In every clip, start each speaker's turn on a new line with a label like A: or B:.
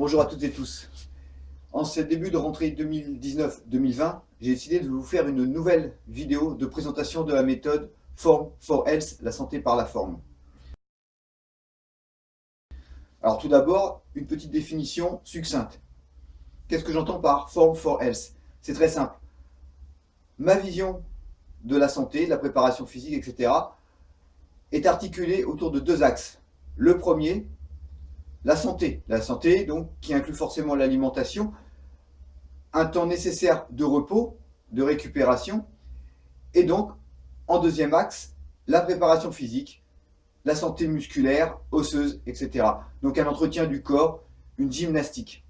A: Bonjour à toutes et tous. En ce début de rentrée 2019-2020, j'ai décidé de vous faire une nouvelle vidéo de présentation de la méthode Form for Health, la santé par la forme. Alors tout d'abord, une petite définition succincte. Qu'est-ce que j'entends par Form for Health? C'est très simple. Ma vision de la santé, de la préparation physique, etc. est articulée autour de deux axes. Le premier, la santé. La santé, donc, qui inclut forcément l'alimentation, un temps nécessaire de repos, de récupération, et donc, en deuxième axe, la préparation physique, la santé musculaire, osseuse, etc. Donc un entretien du corps, une gymnastique.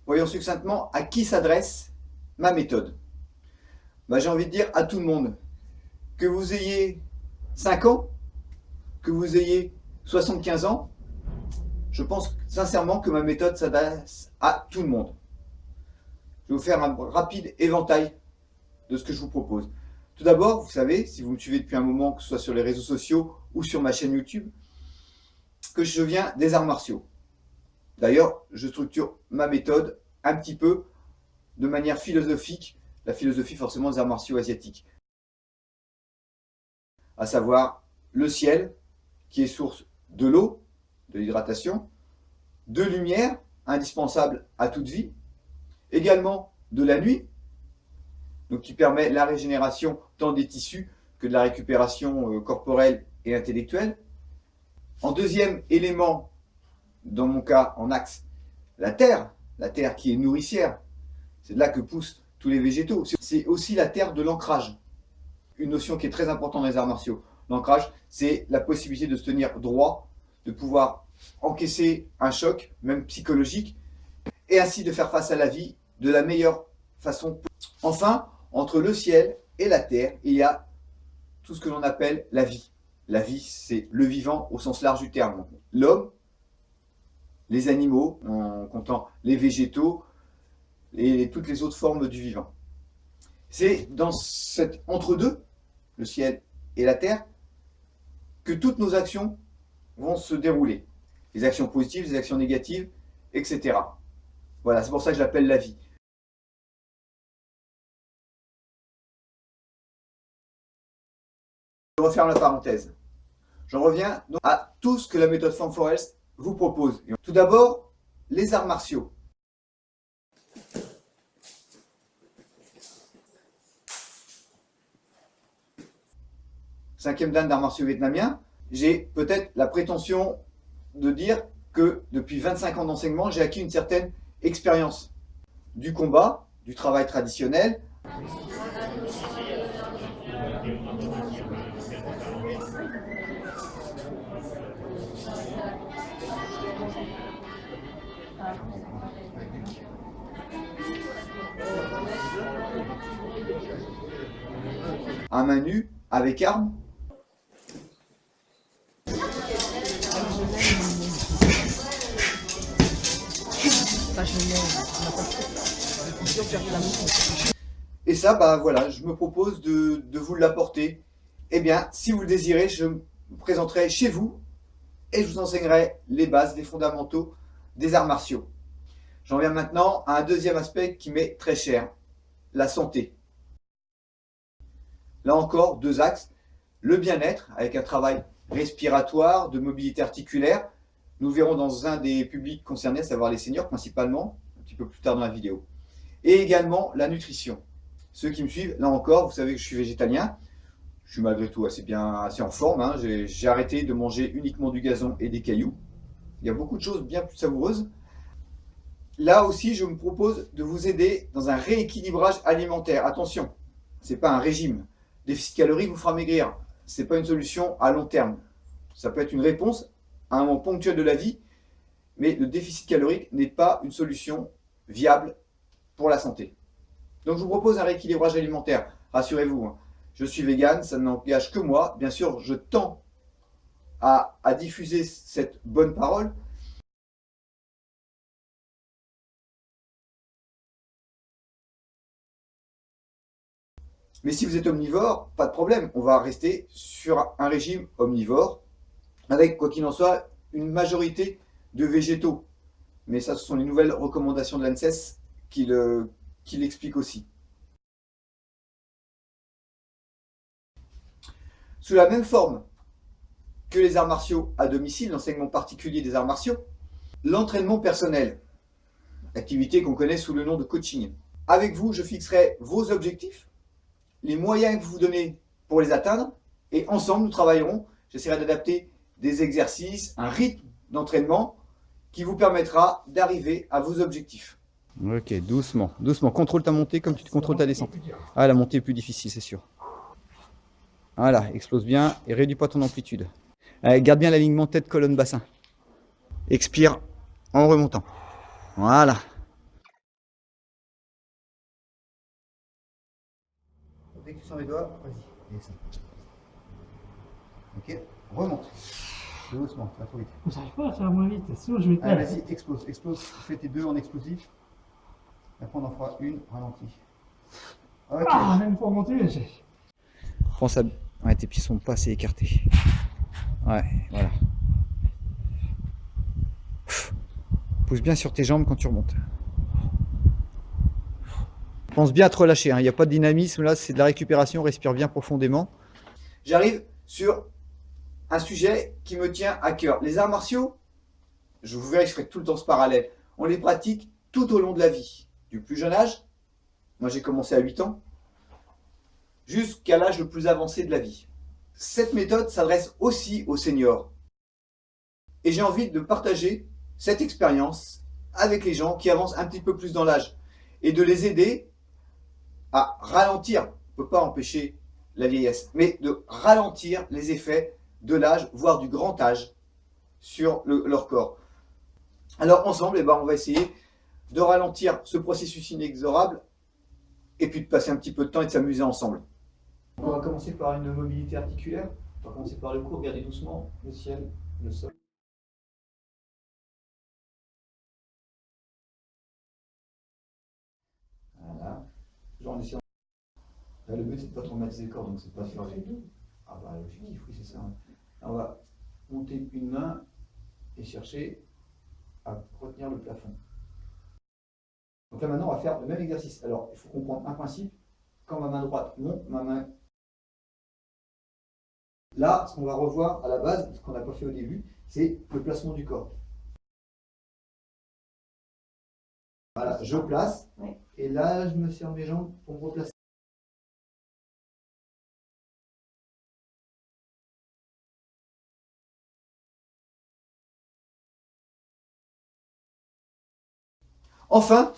A: Voyons succinctement à qui s'adresse ma méthode. J'ai envie de dire à tout le monde. Que vous ayez 5 ans, que vous ayez 75 ans, je pense sincèrement que ma méthode s'adresse à tout le monde. Je vais vous faire un rapide éventail de ce que je vous propose. Tout d'abord, vous savez, si vous me suivez depuis un moment, que ce soit sur les réseaux sociaux ou sur ma chaîne YouTube, que je viens des arts martiaux. D'ailleurs, je structure ma méthode un petit peu de manière philosophique, la philosophie forcément des arts martiaux asiatiques. À savoir le ciel, qui est source de l'eau, de l'hydratation, de lumière, indispensable à toute vie, également de la nuit, donc qui permet la régénération tant des tissus que de la récupération corporelle et intellectuelle. En deuxième élément, dans mon cas en axe, la terre qui est nourricière, c'est de là que poussent tous les végétaux. C'est aussi la terre de l'ancrage, une notion qui est très importante dans les arts martiaux. L'ancrage, c'est la possibilité de se tenir droit, de pouvoir encaisser un choc, même psychologique, et ainsi de faire face à la vie de la meilleure façon. Enfin, entre le ciel et la terre, il y a tout ce que l'on appelle la vie. La vie, c'est le vivant au sens large du terme. L'homme, les animaux, en comptant les végétaux et toutes les autres formes du vivant. C'est dans cet entre-deux, le ciel et la terre, que toutes nos actions vont se dérouler. Les actions positives, les actions négatives, etc. Voilà, c'est pour ça que je l'appelle la vie. Je referme la parenthèse. J'en reviens donc à tout ce que la méthode Form for Health vous propose. Tout d'abord, les arts martiaux. Cinquième dan d'arts martiaux vietnamiens, j'ai peut-être la prétention de dire que depuis 25 ans d'enseignement, j'ai acquis une certaine expérience du combat, du travail traditionnel. À main nue, avec armes. Et ça, voilà, je me propose de vous l'apporter. Eh bien, si vous le désirez, je me présenterai chez vous et je vous enseignerai les bases, les fondamentaux des arts martiaux. J'en viens maintenant à un deuxième aspect qui m'est très cher, la santé. Là encore, deux axes. Le bien-être, avec un travail respiratoire, de mobilité articulaire. Nous le verrons dans un des publics concernés, à savoir les seniors principalement, un petit peu plus tard dans la vidéo. Et également la nutrition. Ceux qui me suivent, là encore, vous savez que je suis végétalien. Je suis malgré tout assez en forme. Hein. J'ai arrêté de manger uniquement du gazon et des cailloux. Il y a beaucoup de choses bien plus savoureuses. Là aussi, je me propose de vous aider dans un rééquilibrage alimentaire. Attention, ce n'est pas un régime. Déficit calorique vous fera maigrir. Ce n'est pas une solution à long terme. Ça peut être une réponse à un moment ponctuel de la vie, mais le déficit calorique n'est pas une solution viable pour la santé. Donc je vous propose un rééquilibrage alimentaire. Rassurez-vous, hein, je suis vegan, ça n'engage que moi. Bien sûr, je tends à diffuser cette bonne parole. Mais si vous êtes omnivore, pas de problème, on va rester sur un régime omnivore, avec, quoi qu'il en soit, une majorité de végétaux. mais ça, ce sont les nouvelles recommandations de l'ANSES qui l'expliquent aussi. Sous la même forme que les arts martiaux à domicile, l'enseignement particulier des arts martiaux, l'entraînement personnel, activité qu'on connaît sous le nom de coaching. Avec vous, je fixerai vos objectifs, les moyens que vous donnez pour les atteindre, et ensemble, nous travaillerons. J'essaierai d'adapter des exercices, un rythme d'entraînement qui vous permettra d'arriver à vos objectifs. Ok, doucement, doucement. Contrôle ta montée comme tu contrôles ta descente. Ah, la montée est plus difficile, c'est sûr. Voilà, explose bien et réduis pas ton amplitude. Garde bien l'alignement tête, colonne, bassin. Expire en remontant. Voilà. Dès que tu sens les doigts, vas-y, descends. Ok, remonte. Doucement, pas trop vite.
B: J'arrive pas à faire moins vite, sinon je vais
A: perdre. Allez, vas-y, explose, explose. Fais tes deux en explosif. Après, on en fera une ralentie.
B: Okay. Ah, même pour monter, j'ai.
A: Pense à. Ouais, tes pieds sont pas assez écartés. Ouais, voilà. Pousse bien sur tes jambes quand tu remontes. Pense bien à te relâcher, hein. Il n'y a pas de dynamisme là, c'est de la récupération, respire bien profondément. J'arrive sur un sujet qui me tient à cœur. Les arts martiaux, je vous verrai, je ferai tout le temps ce parallèle. On les pratique tout au long de la vie. Du plus jeune âge, moi j'ai commencé à 8 ans, jusqu'à l'âge le plus avancé de la vie. Cette méthode s'adresse aussi aux seniors. Et j'ai envie de partager cette expérience avec les gens qui avancent un petit peu plus dans l'âge et de les aider à ralentir, on ne peut pas empêcher la vieillesse, mais de ralentir les effets de l'âge, voire du grand âge sur leur corps. Alors ensemble, on va essayer de ralentir ce processus inexorable et puis de passer un petit peu de temps et de s'amuser ensemble. On va commencer par une mobilité articulaire. On va commencer par le cou, regardez doucement le ciel, le sol. Voilà. Genre en essayant. Là, le but c'est de ne pas traumatiser le corps, donc c'est pas faire. Ah bah l'objectif, oui c'est ça. Là, on va monter une main et chercher à retenir le plafond. Donc là maintenant on va faire le même exercice. Alors il faut comprendre un principe. Quand ma main droite monte, ma main. Là, ce qu'on va revoir à la base, ce qu'on n'a pas fait au début, c'est le placement du corps. Voilà, je place, et là je me serre mes jambes pour me replacer. Enfin,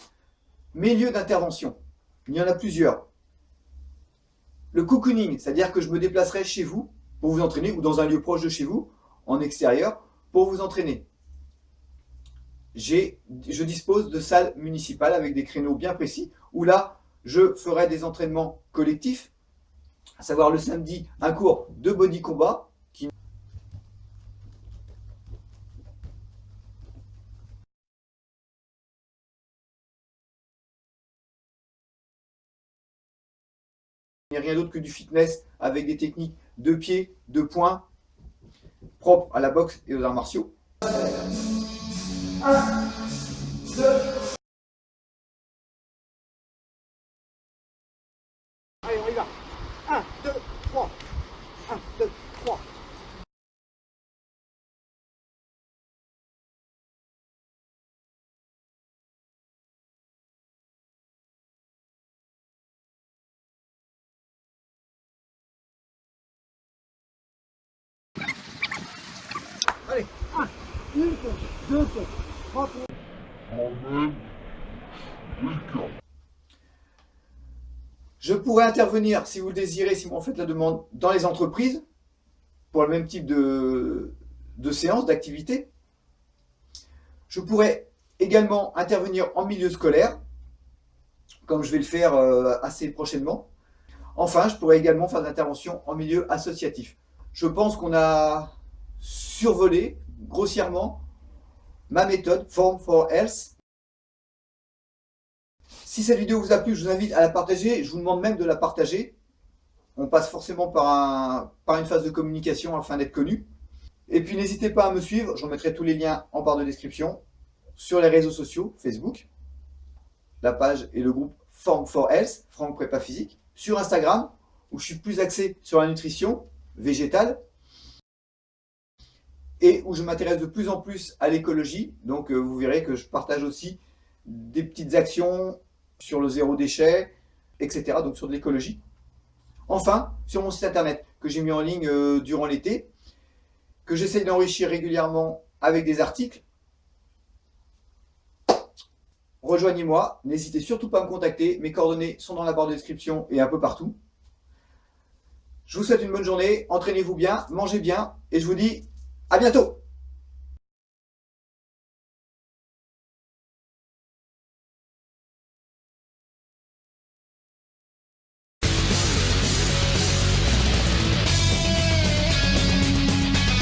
A: mes lieux d'intervention. Il y en a plusieurs. Le cocooning, c'est-à-dire que je me déplacerai chez vous pour vous entraîner, ou dans un lieu proche de chez vous, en extérieur, pour vous entraîner. Je dispose de salles municipales avec des créneaux bien précis, où là, je ferai des entraînements collectifs, à savoir le samedi, un cours de body combat, qui n'est rien d'autre que du fitness avec des techniques de pied, de poing, propres à la boxe et aux arts martiaux. 1, 2. Allez, on y va. 1, 2, 3. 1, 2, 3. Allez, 1, 2, 3. Je pourrais intervenir, si vous le désirez, si vous en faites la demande, dans les entreprises, pour le même type de séance, d'activité. Je pourrais également intervenir en milieu scolaire, comme je vais le faire assez prochainement. Enfin, je pourrais également faire des interventions en milieu associatif. Je pense qu'on a survolé grossièrement ma méthode Form for Health. Si cette vidéo vous a plu, je vous invite à la partager. Je vous demande même de la partager. On passe forcément par une phase de communication afin d'être connu. Et puis n'hésitez pas à me suivre. Je remettrai tous les liens en barre de description. sur les réseaux sociaux, Facebook, la page et le groupe Form for Health, Franck Prépa Physique, sur Instagram, où je suis plus axé sur la nutrition végétale, et où je m'intéresse de plus en plus à l'écologie. Donc vous verrez que je partage aussi des petites actions sur le zéro déchet, etc. Donc sur de l'écologie. Enfin, sur mon site internet que j'ai mis en ligne durant l'été, que j'essaye d'enrichir régulièrement avec des articles. Rejoignez-moi, n'hésitez surtout pas à me contacter, mes coordonnées sont dans la barre de description et un peu partout. Je vous souhaite une bonne journée, entraînez-vous bien, mangez bien, et je vous dis à bientôt!